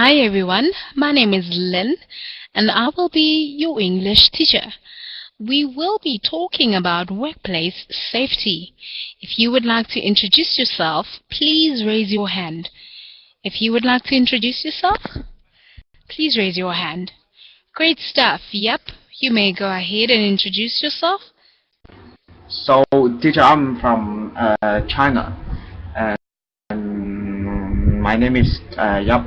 Hi everyone, my name is Lynn and I will be your English teacher. We will be talking about workplace safety. If you would like to introduce yourself, please raise your hand. If you would like to introduce yourself, please raise your hand. Great stuff. Yep, you may go ahead and introduce yourself. So, teacher, I'm from China, and my name is Yap,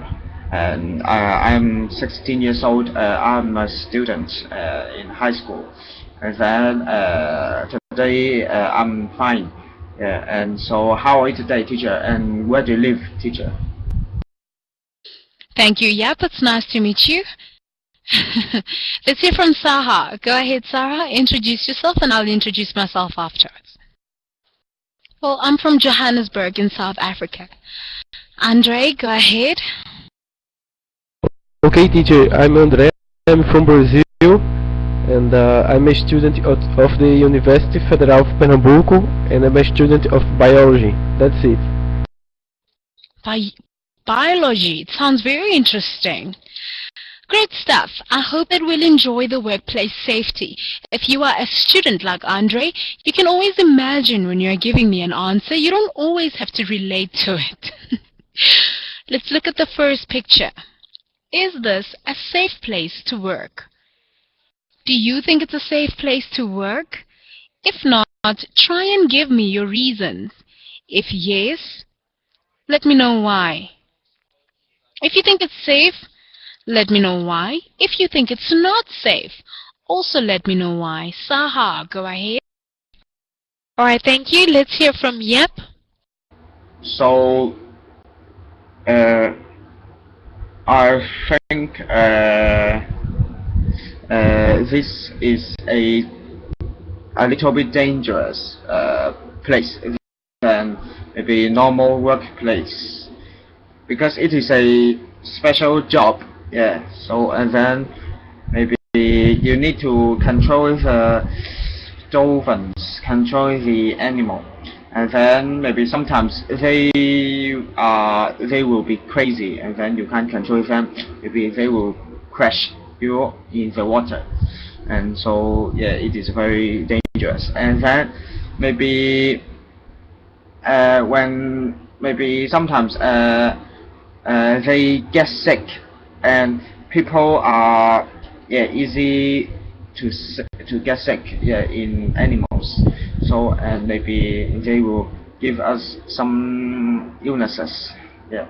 and I'm 16 years old. I'm a student in high school, and then today I'm fine. Yeah, and so how are you today, teacher? And where do you live, teacher? Thank you. Yep, it's nice to meet you. Let's hear from Saha. Go ahead, Sarah. Introduce yourself and I'll introduce myself afterwards. Well, I'm from Johannesburg in South Africa. Andre, go ahead. Okay, teacher, I'm André. I'm from Brazil, and I'm a student of the University Federal of Pernambuco, and I'm a student of biology. That's it. Biology. It sounds very interesting. Great stuff. I hope that we'll enjoy the workplace safety. If you are a student like Andre, you can always imagine when you're giving me an answer. You don't always have to relate to it. Let's look at the first picture. Is this a safe place to work? Do you think it's a safe place to work? If not, try and give me your reasons. If yes, let me know why. If you think it's safe, let me know why. If you think it's not safe, also let me know why. Saha, go ahead. Alright, thank you. Let's hear from Yep. So, I think this is a little bit dangerous place than maybe normal workplace, because it is a special job. Yeah. So and then maybe you need to control the dolphins, control the animal, and then maybe sometimes they will be crazy, and then you can't control them. Maybe they will crash you in the water, and so yeah, it is very dangerous. And then maybe when maybe sometimes they get sick, and people are easy to get sick in animals. So and maybe they will give us some illnesses. Yeah.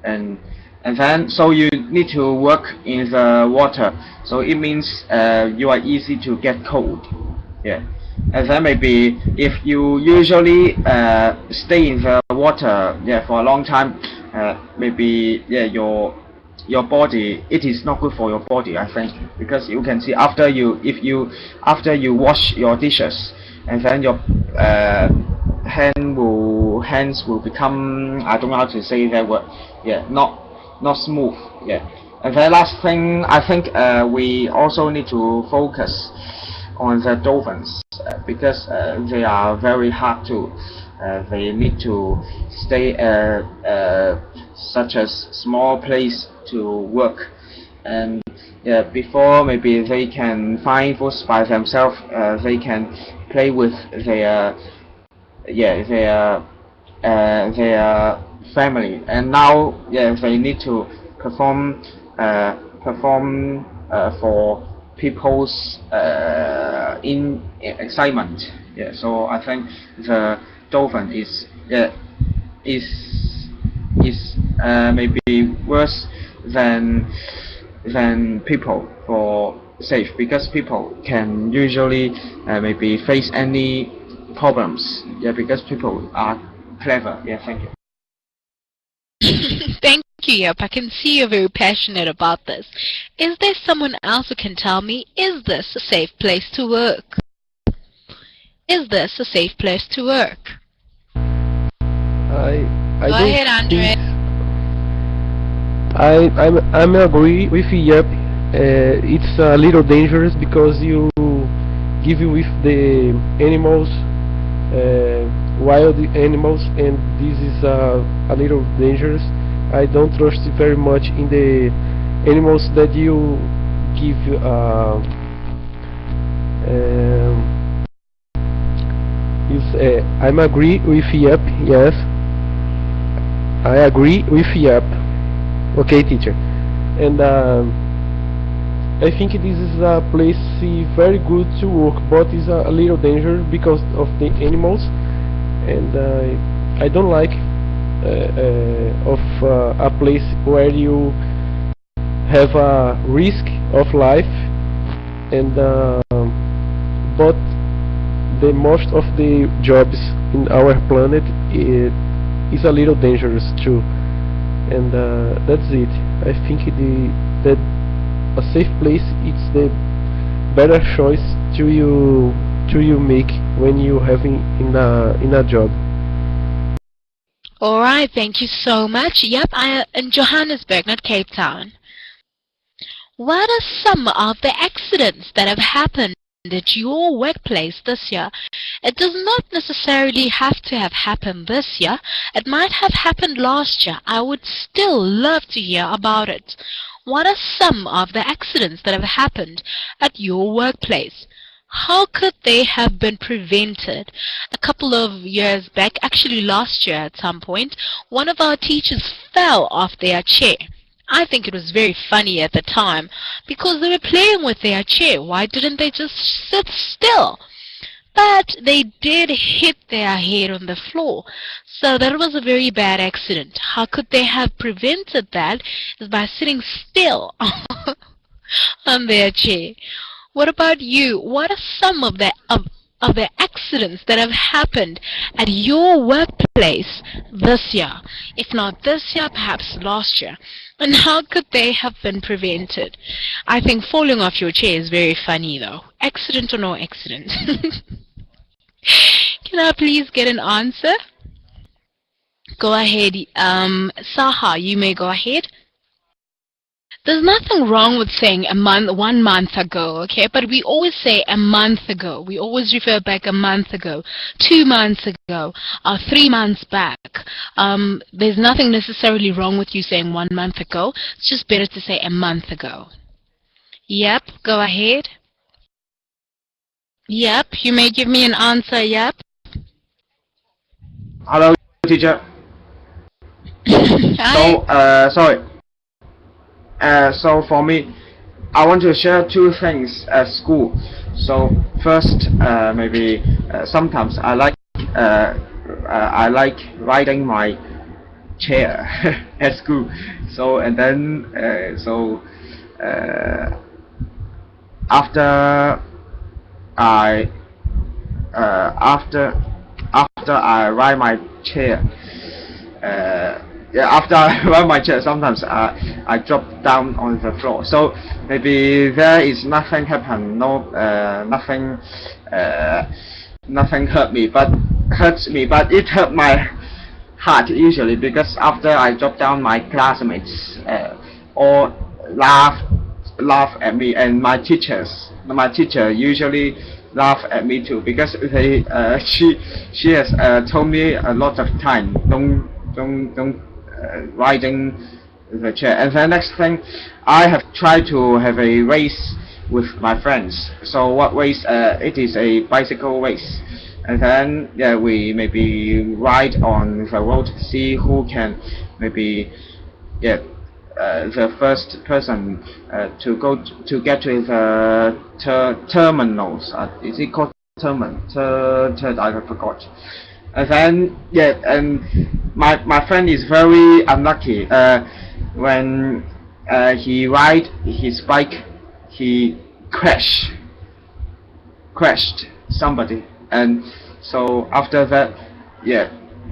And then so you need to work in the water, so it means you are easy to get cold. Yeah. And then maybe if you usually stay in the water for a long time, maybe your body, it is not good for your body, I think, because you can see after you wash your dishes, and then your hands will become, I don't know how to say that word, not smooth. Yeah. And the last thing, I think we also need to focus on the dolphins, because they are very hard to they need to stay such a small place to work, and before maybe they can find food by themselves, they can play with their family, and now they need to perform for people's in excitement. Yeah, so I think the dolphin is maybe worse than people for safe, because people can usually maybe face any problems. Yeah, because people are clever. Yeah, thank you. Thank you, Yep. I can see you're very passionate about this. Is there someone else who can tell me, is this a safe place to work? Is this a safe place to work? I Go don't ahead, Andre. I'm agree with Yep. It's a little dangerous because you give you with the animals, wild animals, and this is a little dangerous. I don't trust very much in the animals that you give. You say, I'm agree with yep. Yes, I agree with yep. Okay, teacher. And I think this is a place very good to work, but it's a little dangerous because of the animals, and I don't like a place where you have a risk of life, and but the most of the jobs in our planet is a little dangerous too, and that's it. I think that a safe place it's the better choice to you make when you having in a job. Alright, thank you so much. Yep, in Johannesburg, not Cape Town. What are some of the accidents that have happened at your workplace this year? It does not necessarily have to have happened this year. It might have happened last year. I would still love to hear about it. What are some of the accidents that have happened at your workplace? How could they have been prevented? A couple of years back, actually last year at some point, one of our teachers fell off their chair. I think it was very funny at the time because they were playing with their chair. Why didn't they just sit still? But they did hit their head on the floor. So that was a very bad accident. How could they have prevented that? Is by sitting still on their chair. What about you? What are some of the accidents that have happened at your workplace this year? If not this year, perhaps last year. And how could they have been prevented? I think falling off your chair is very funny though. Accident or no accident? Can I please get an answer? Go ahead. Saha, you may go ahead. There's nothing wrong with saying 1 month ago, okay? But we always say a month ago. We always refer back a month ago, 2 months ago, or 3 months back. There's nothing necessarily wrong with you saying 1 month ago. It's just better to say a month ago. Yep, go ahead. Yep, you may give me an answer, yep. Hello, teacher. Hi. Sorry. So for me, I want to share two things at school. So first, maybe sometimes I like riding my chair at school. So and then after I ride my chair. After I ride my chair, sometimes I drop down on the floor. So maybe there is nothing happen, nothing hurts me, but it hurt my heart usually because after I drop down, my classmates all laugh at me, and my teacher usually laugh at me too because she has told me a lot of time don't riding the chair. And the next thing, I have tried to have a race with my friends. So what race? It is a bicycle race. And then we maybe ride on the road, see who can maybe the first person to get to the terminals. Is it called terminal? I forgot. And then and my friend is very unlucky. When he ride his bike, he crashed somebody, and so after that,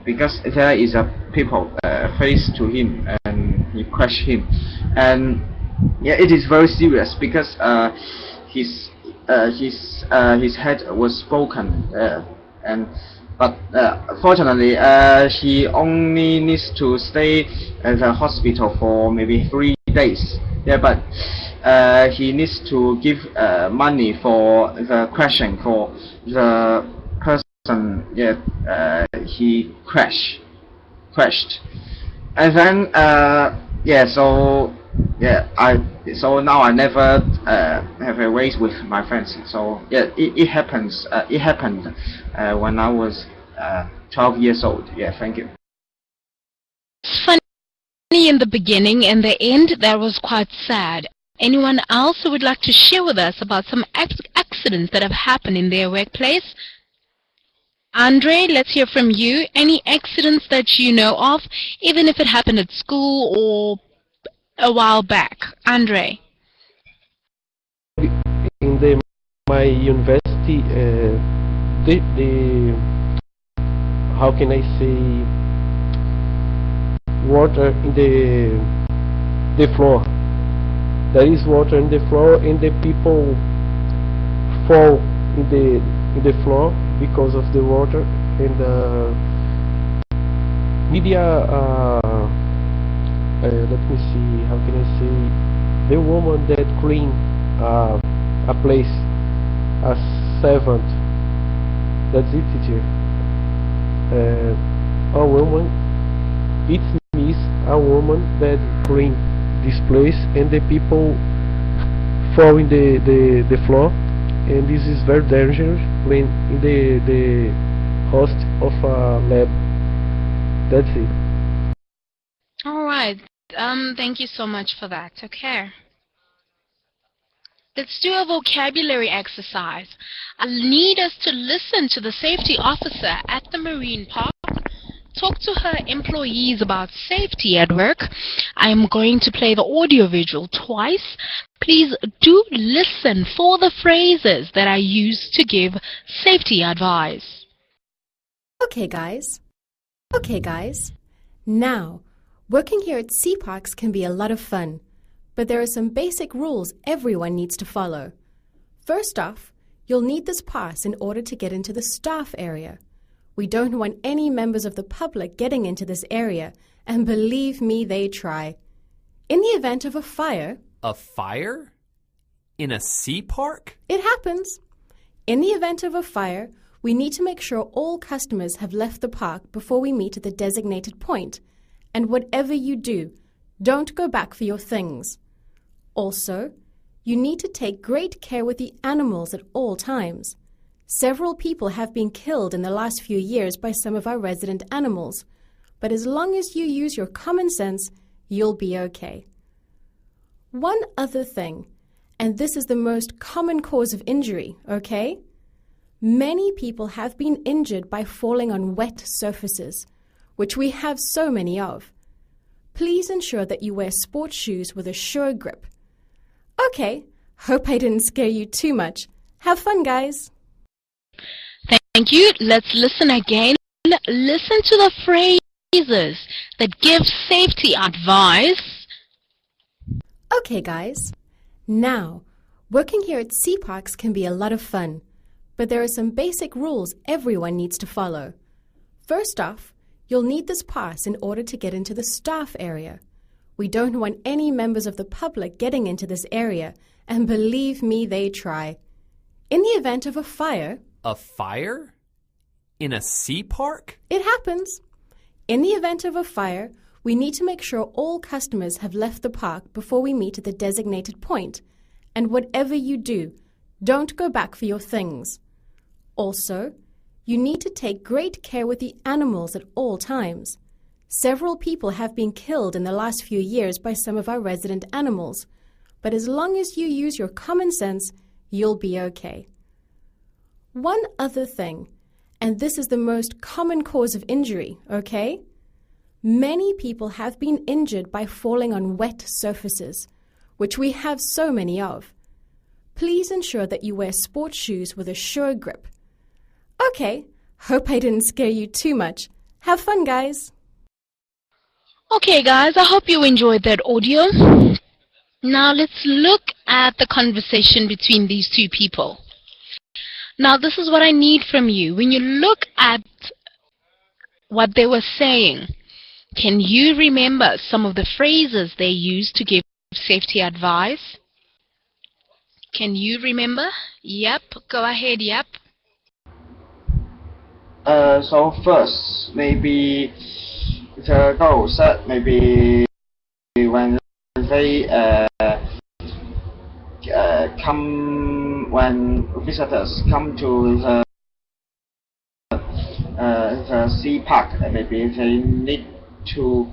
because there is a people face to him, and he crashed him, and it is very serious because his head was broken, but fortunately he only needs to stay at the hospital for maybe 3 days. But he needs to give money for the crashing for the person he crashed. And then so now I never have a race with my friends. So yeah, it happens. It happened when I was 12 years old. Yeah, thank you. It's funny in the beginning, and the end that was quite sad. Anyone else who would like to share with us about some accidents that have happened in their workplace? Andre, let's hear from you. Any accidents that you know of, even if it happened at school or a while back? Andre. In my university, the how can I say, water in the floor. There is water in the floor, and the people fall in the floor because of the water. And media, let me see, how can I say, the woman that clean a place, a servant. That's it, teacher. A woman, it means a woman that clean this place, and the people fall in the floor, and this is very dangerous when in the host of a lab. That's it. All right. Thank you so much for that. Okay. Let's do a vocabulary exercise. I need us to listen to the safety officer at the marine park, talk to her employees about safety at work. I am going to play the audio-visual twice. Please do listen for the phrases that I use to give safety advice. Okay, guys. Okay, guys. Now, working here at Sea Parks can be a lot of fun, but there are some basic rules everyone needs to follow. First off, you'll need this pass in order to get into the staff area. We don't want any members of the public getting into this area, and believe me, they try. In the event of a fire... A fire? In a sea park? It happens. In the event of a fire, we need to make sure all customers have left the park before we meet at the designated point. And whatever you do, don't go back for your things. Also, you need to take great care with the animals at all times. Several people have been killed in the last few years by some of our resident animals, but as long as you use your common sense, you'll be okay. One other thing, and this is the most common cause of injury, okay? Many people have been injured by falling on wet surfaces, which we have so many of. Please ensure that you wear sports shoes with a sure grip. Okay, hope I didn't scare you too much. Have fun, guys. Thank you. Let's listen again. Listen to the phrases that give safety advice. Okay, guys. Now, working here at Sea Parks can be a lot of fun, but there are some basic rules everyone needs to follow. First off, you'll need this pass in order to get into the staff area. We don't want any members of the public getting into this area, and believe me, they try. In the event of a fire... A fire? In a sea park? It happens. In the event of a fire, we need to make sure all customers have left the park before we meet at the designated point. And whatever you do, don't go back for your things. Also, you need to take great care with the animals at all times. Several people have been killed in the last few years by some of our resident animals, but as long as you use your common sense, you'll be okay. One other thing, and this is the most common cause of injury, okay? Many people have been injured by falling on wet surfaces, which we have so many of. Please ensure that you wear sports shoes with a sure grip. Okay, hope I didn't scare you too much. Have fun, guys. Okay, guys, I hope you enjoyed that audio. Now let's look at the conversation between these two people. Now, this is what I need from you. When you look at what they were saying, can you remember some of the phrases they used to give safety advice? Can you remember? Yep, go ahead, yep. So first, maybe the goal set maybe when they when visitors come to the sea park, maybe they need to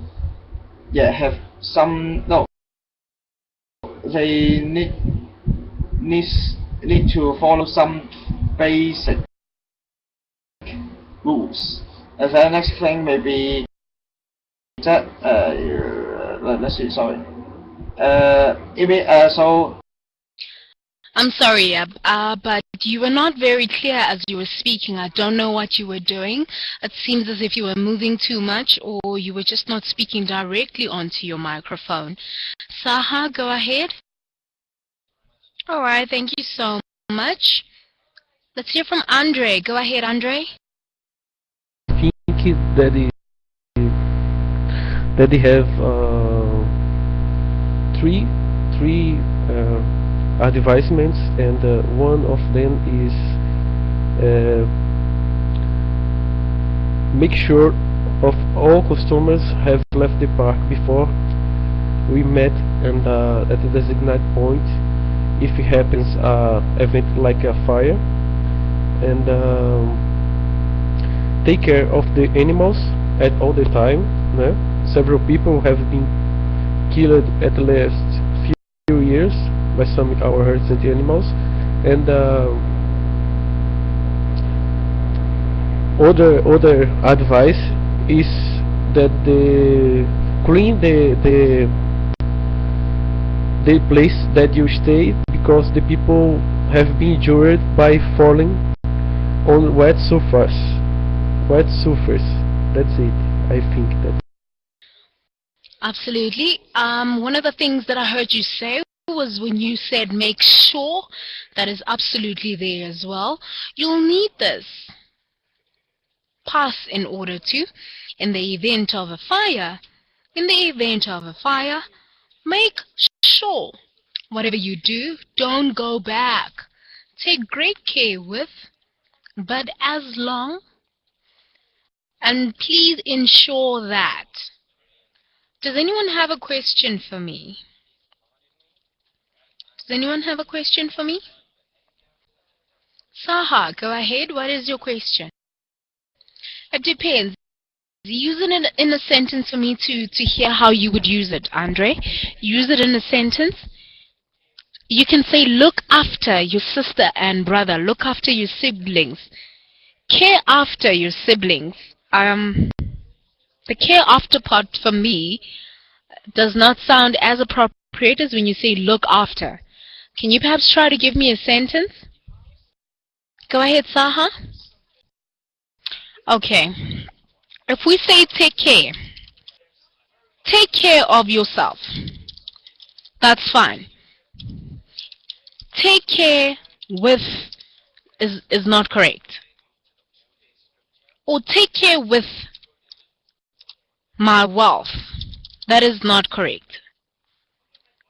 have some they need to follow some basic rules. And the next thing maybe that let's see, sorry. So I'm sorry, Yep, but you were not very clear as you were speaking. I don't know what you were doing. It seems as if you were moving too much, or you were just not speaking directly onto your microphone. Saha, go ahead. Alright, thank you so much. Let's hear from Andre. Go ahead, Andre. I think that they have three advertisements, and one of them is make sure of all customers have left the park before we met, and at the designated point if it happens event like a fire, and take care of the animals at all the time. Several people have been killed at the last few years by some of our herds and animals, and other advice is that they clean the place that you stay, because the people have been injured by falling on wet surface. That's it. I think that. Absolutely. One of the things that I heard you say was when you said make sure. That is absolutely there as well. You'll need this pass in order to, in the event of a fire, make sure whatever you do, don't go back. Take great care with, but as long, and please ensure that. Does anyone have a question for me? Saha, go ahead. What is your question? It depends. Use it in a sentence for me to hear how you would use it, Andre. Use it in a sentence. You can say look after your sister and brother. Look after your siblings. Care after your siblings. The care after part for me does not sound as appropriate as when you say look after. Can you perhaps try to give me a sentence? Go ahead, Saha. Okay. If we say take care of yourself. That's fine. Take care with is not correct. Or take care with my wealth. That is not correct.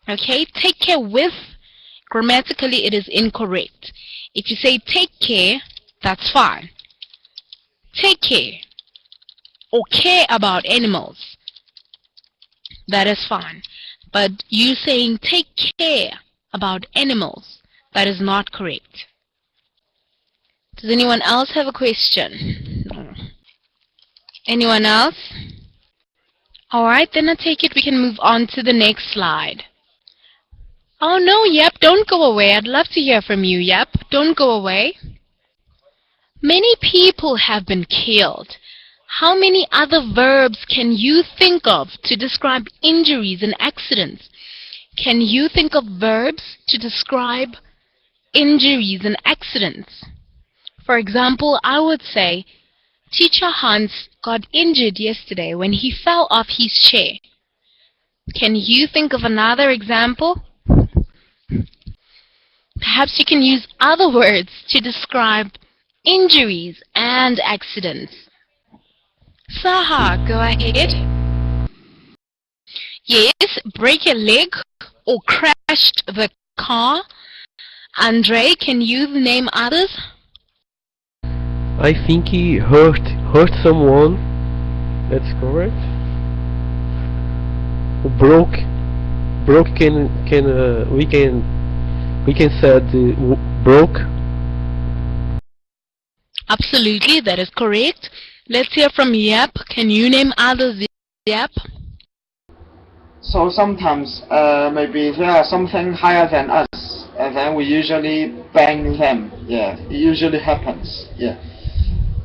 Okay, take care with, grammatically it is incorrect. If you say take care, that's fine. Take care or care about animals, that is fine. But you saying take care about animals, that is not correct. Does anyone else have a question? No. Anyone else? Alright, then I take it we can move on to the next slide. Oh no, Yep, don't go away. I'd love to hear from you, Yep. Don't go away. Many people have been killed. How many other verbs can you think of to describe injuries and accidents? Can you think of verbs to describe injuries and accidents? For example, I would say, Teacher Hans got injured yesterday when he fell off his chair. Can you think of another example? Perhaps you can use other words to describe injuries and accidents. Saha, go ahead. Yes, break a leg or crashed the car. Andre, can you name others? I think he hurt someone. That's correct. broke. Broke can we can say broke. Absolutely, that is correct. Let's hear from Yap. Can you name others, Yap? So sometimes maybe there are something higher than us, and then we usually bang them. Yeah, it usually happens. Yeah,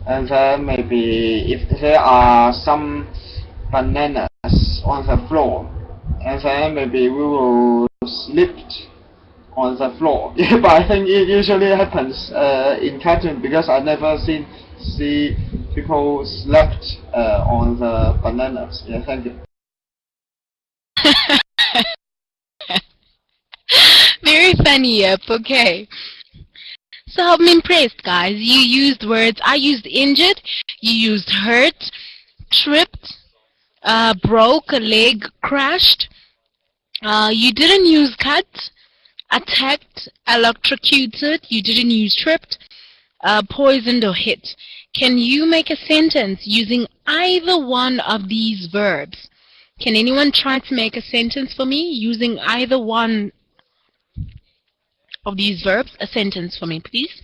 and then maybe if there are some bananas on the floor, and then maybe we will slip on the floor. Yeah, but I think it usually happens in cartoon because I never see people slept on the bananas. Yeah, thank you. Very funny, Yep. Okay. So I'm impressed, guys. You used words. I used injured. You used hurt, tripped, broke, a leg crashed. You didn't use cut, attacked, electrocuted. You didn't use tripped, poisoned, or hit. Can you make a sentence using either one of these verbs? Can anyone try to make a sentence for me using either one of these verbs? A sentence for me, please.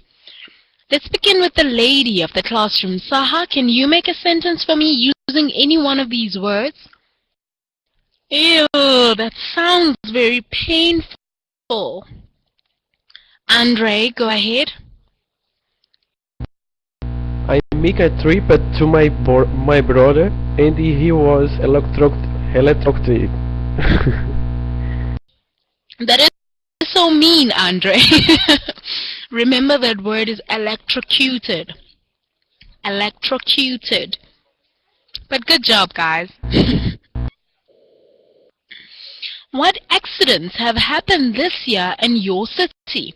Let's begin with the lady of the classroom. Saha, can you make a sentence for me using any one of these words? Ew, that sounds very painful. Andre, go ahead. I make a trip to my brother, and he was electrocuted. That is so mean, Andre. Remember that word is electrocuted. Electrocuted. But good job, guys. What accidents have happened this year in your city?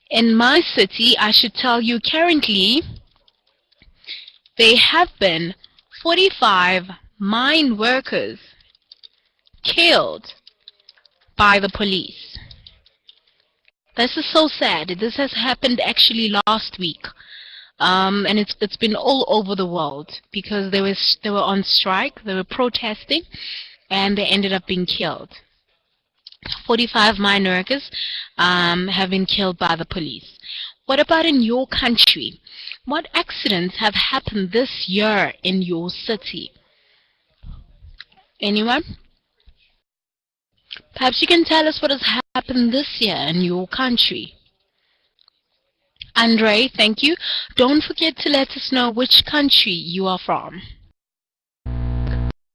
In my city, I should tell you currently, there have been 45 mine workers killed by the police. This is so sad. This has happened actually last week, and it's been all over the world because they were on strike, they were protesting, and they ended up being killed. 45 mine workers have been killed by the police. What about in your country? What accidents have happened this year in your city? Anyone? Perhaps you can tell us what has happened this year in your country. Andre, thank you. Don't forget to let us know which country you are from.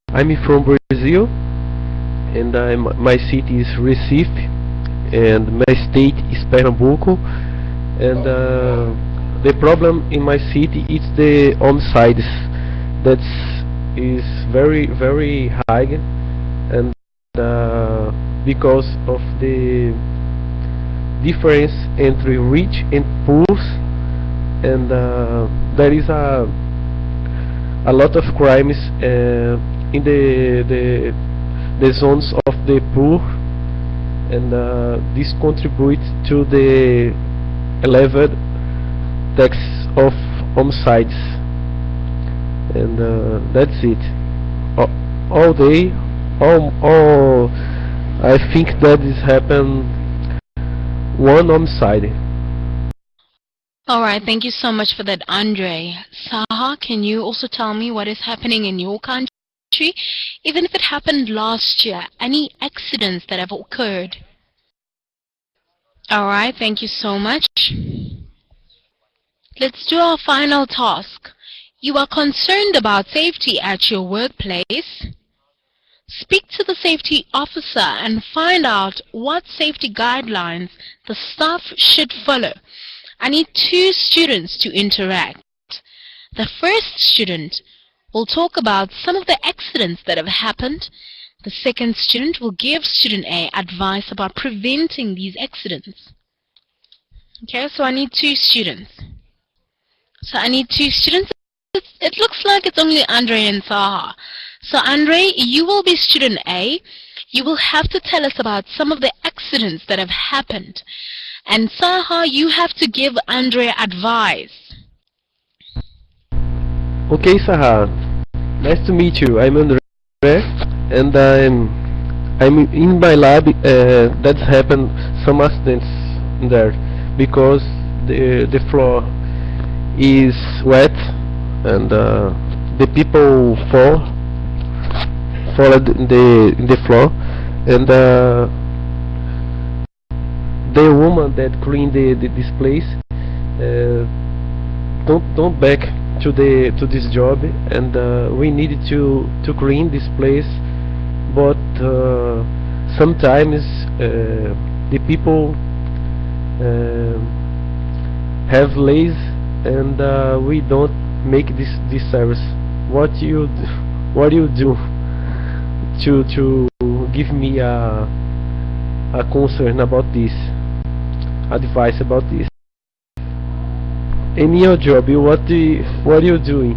I'm from Brazil, and my city is Recife, and my state is Pernambuco, and the problem in my city is the homicides. That is very, very high, and because of the difference entre rich and poor, and there is a lot of crimes in the zones of the poor, and this contributes to the elevated tax of homicides, and that's it. All day, all I think that is happened one homicide. Alright, thank you so much for that, Andre. Saha, can you also tell me what is happening in your country? Even if it happened last year, any accidents that have occurred? Alright, thank you so much. Let's do our final task. You are concerned about safety at your workplace. Speak to the safety officer and find out what safety guidelines the staff should follow. I need 2 students to interact. The first student will talk about some of the accidents that have happened. The second student will give student A advice about preventing these accidents. Okay, so I need 2 students. It looks like it's only Andre and Saha. So Andre, you will be student A. You will have to tell us about some of the accidents that have happened. And Saha, you have to give Andre advice. Okay, Saha. Nice to meet you. I'm Andre, and I'm in my lab. That's happened some accidents there because the floor is wet and the people fall in the floor, and the woman that cleaned this place don't back to this job, and we needed to clean this place, but sometimes the people have lazy, and we don't make this service. What do you do to give me a concern about this, advice about this? In your job, what are you doing?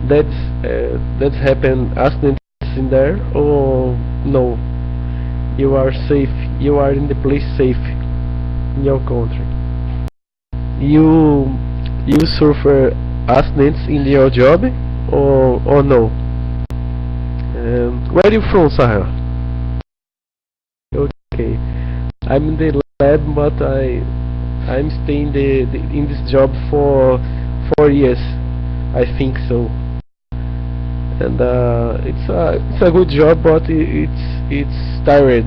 That's happened accidents in there, or no? You are safe. You are in the place safe in your country. You suffer accidents in your job, or no? Where are you from, Sarah? Okay, I'm in the lab, but I'm staying in this job for 4 years, I think so. And it's a good job, but it's tired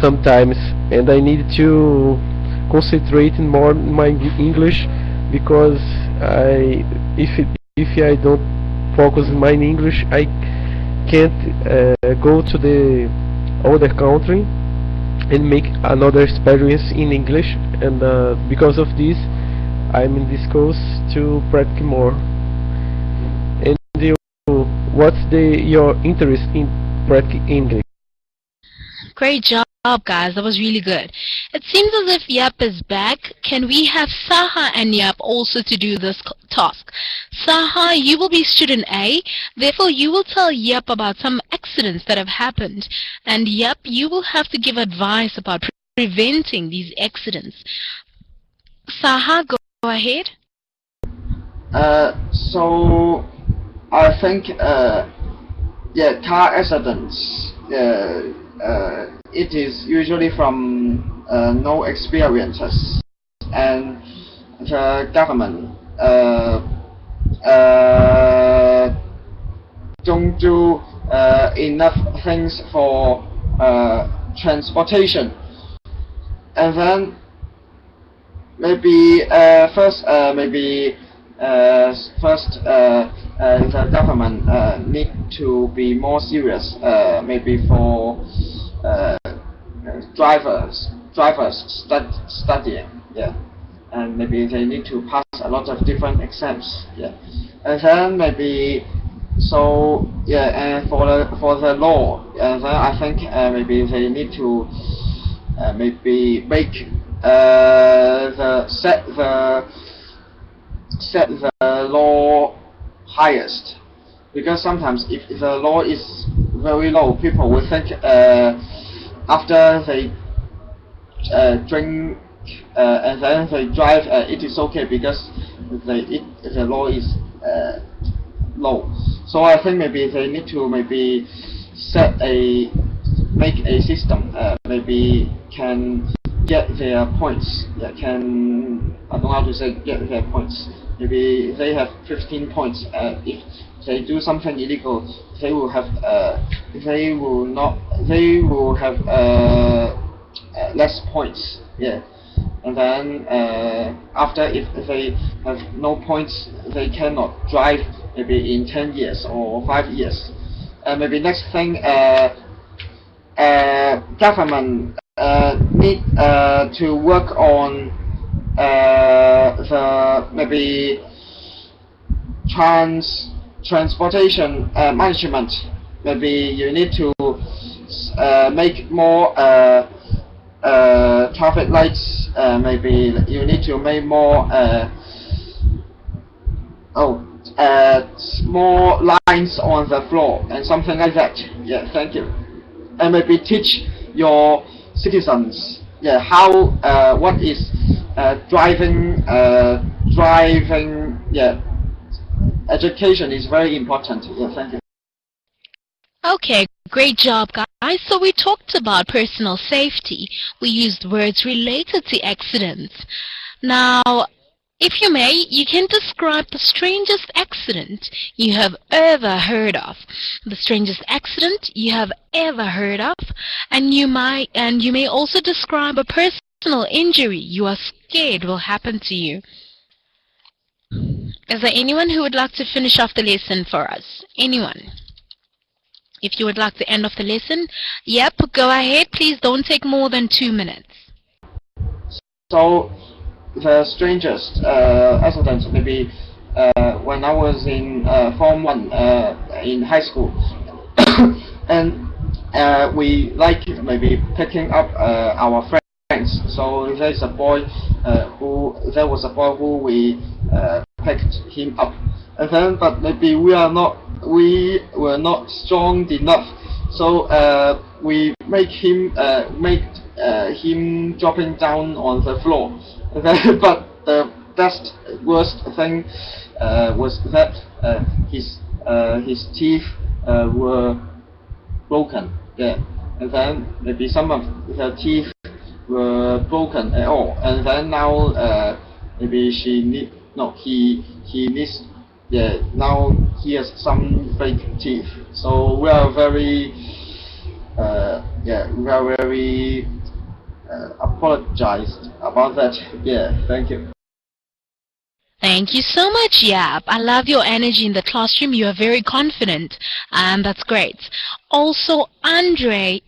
sometimes, and I need to concentrate more on my English, because if I don't focus on my English, I can't go to the other country and make another experience in English, and because of this I'm in this course to practice more. And what's your interest in practicing English? Great job, guys. That was really good. It seems as if Yap is back. Can we have Saha and Yap also to do this task? Saha, you will be student A. Therefore, you will tell Yap about some accidents that have happened. And Yap, you will have to give advice about preventing these accidents. Saha, go ahead. So I think car accidents, it is usually from no experiences, and the government don't do enough things for transportation. And then maybe first the government need to be more serious, maybe for drivers studying, and maybe they need to pass a lot of different exams, and then maybe and for the law, and then I think maybe they need to maybe make set the law highest, because sometimes if the law is very low, people will think after they drink and then they drive, it is okay because the law is low. So I think maybe they need to maybe make a system, maybe can get their points. I don't know how to say get their points. Maybe they have 15 points. If they do something illegal, they will have less points. And then after, if they have no points, they cannot drive maybe in 10 years or 5 years. Maybe next thing, government need to work on the maybe transportation management. Maybe you need to make more traffic lights. Maybe you need to make more more lines on the floor and something like that. Thank you. And maybe teach your citizens how what is driving. Education is very important. Thank you. Okay, great job, guys. So we talked about personal safety. We used words related to accidents. Now, if you may, you can describe the strangest accident you have ever heard of. The strangest accident you have ever heard of, and you may also describe a personal injury you are scared will happen to you. Is there anyone who would like to finish off the lesson for us? Anyone? If you would like to end off the lesson, yep, go ahead. Please don't take more than 2 minutes. So the strangest accident maybe when I was in Form 1 in high school, and we like maybe picking up our friends. So there was a boy who we picked him up, and then but maybe we were not strong enough, so we make him dropping down on the floor. But the worst thing was that his teeth were broken. Yeah, and then maybe some of the teeth were broken at all, and then now maybe he needs. Yeah, now he has some fake teeth. So we are very apologized about that. Yeah, thank you. Thank you so much, Yap. I love your energy in the classroom. You are very confident, and that's great. Also, Andre,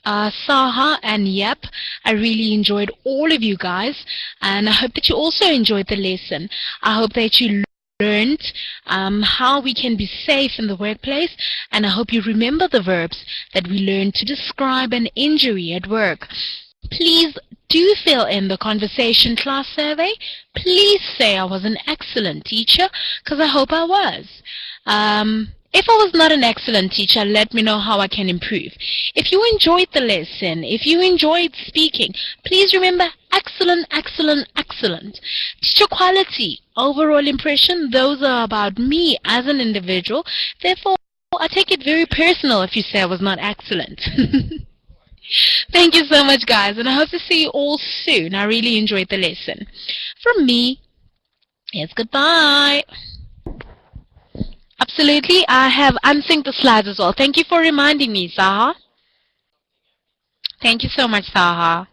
Saha, and Yap, I really enjoyed all of you guys, and I hope that you also enjoyed the lesson. I hope that you learned how we can be safe in the workplace, and I hope you remember the verbs that we learned to describe an injury at work. Please do fill in the conversation class survey. Please say I was an excellent teacher, because I hope I was. If I was not an excellent teacher, let me know how I can improve. If you enjoyed the lesson, if you enjoyed speaking, please remember excellent, excellent, excellent. Teacher quality, overall impression, those are about me as an individual. Therefore, I take it very personal if you say I was not excellent. Thank you so much, guys, and I hope to see you all soon. I really enjoyed the lesson. From me, it's goodbye. Absolutely, I have unsynced the slides as well. Thank you for reminding me, Saha. Thank you so much, Saha.